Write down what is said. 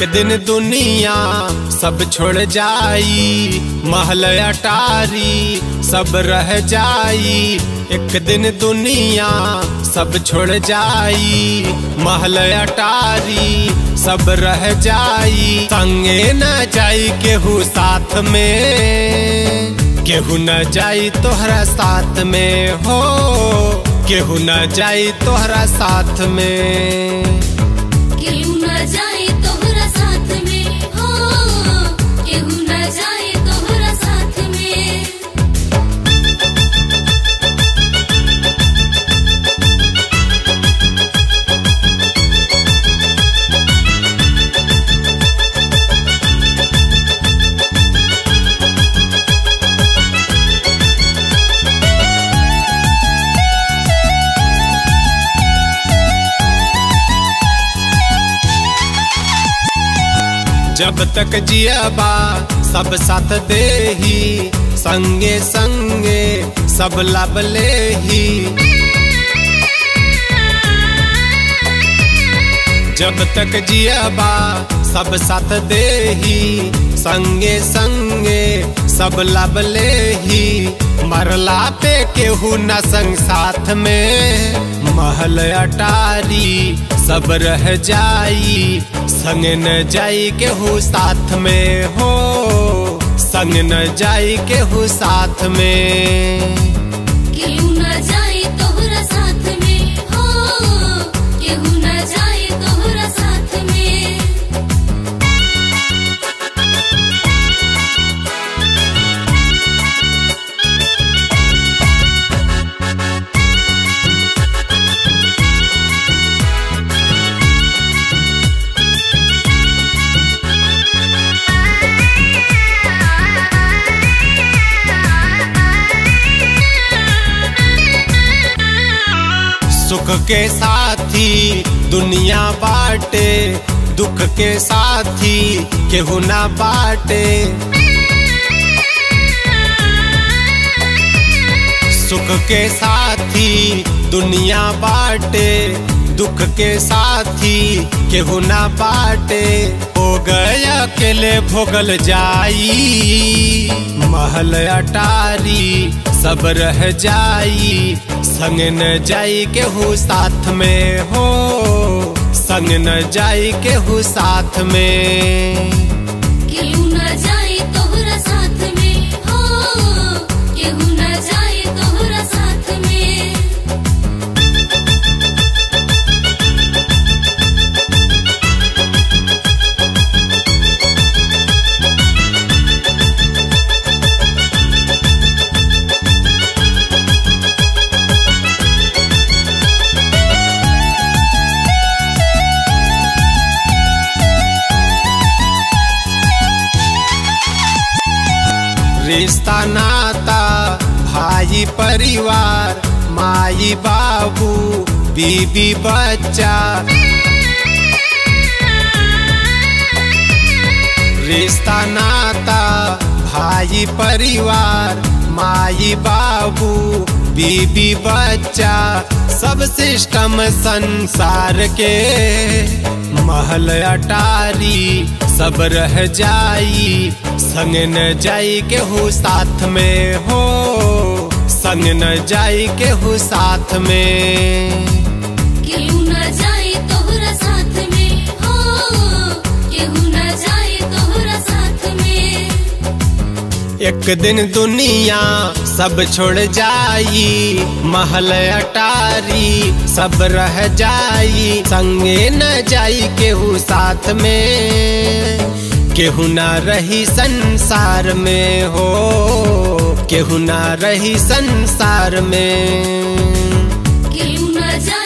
दिन दुनिया सब छोड़ जाई, महल अटारी सब रह जाई। एक दिन दुनिया सब छोड़ जाई, महल अटारी सब रह जाई। संगे न जाई केहू साथ में, केहू न जाई तोहरा साथ में हो, केहू न जाई तोहरा साथ में, केहू न जाई तोहरा साथ में हो, केहू न जाई तोहरा साथ में। जब तक जियाबा सब साथ देही, संगे संगे सब लाभ लेही। जब तक जियाबा सब साथ देही, संगे संगे सब लाभ लेही। मरला पे केहू न संग साथ में, महल अटारी सब रह जाई। संग न जाई केहू साथ में हो, संग न जाई केहू साथ में, केहू न जाई तोहरा साथ में हो, केहू न जाई तोहरा साथ में। सुख के साथी दुनिया बाटे, दुख के साथी केहू ना बाटे। सुख के साथी दुनिया बाटे, दुख के साथी केहू ना बाटे। हो गया अकेले भोगल जाई, महल अटारी सब रह जाई। संग न जाई केहू साथ में हो, संग न जाई केहू साथ में, केहू न जाई तोहरा साथ में हो, केहू न जाई तोहरा साथ में। रिश्ता नाता भाई परिवार, माई बाबू बीबी बच्चा। रिश्ता नाता भाई परिवार, माई बाबू बीबी बच्चा। सब सिस्टम संसार के, महल अटारी सब रह जाई। संग न जाई केहू साथ में हो, संग न जाई केहू साथ में, केहू न जाई तोहरा साथ में हो, केहू न जाई तोहरा साथ में। एक दिन दुनिया सब छोड़ जाई, महल अटारी सब रह जाई। संगे न जाई केहू साथ में, केहू ना रही संसार में हो, केहू ना रही संसार में, केहू न जाई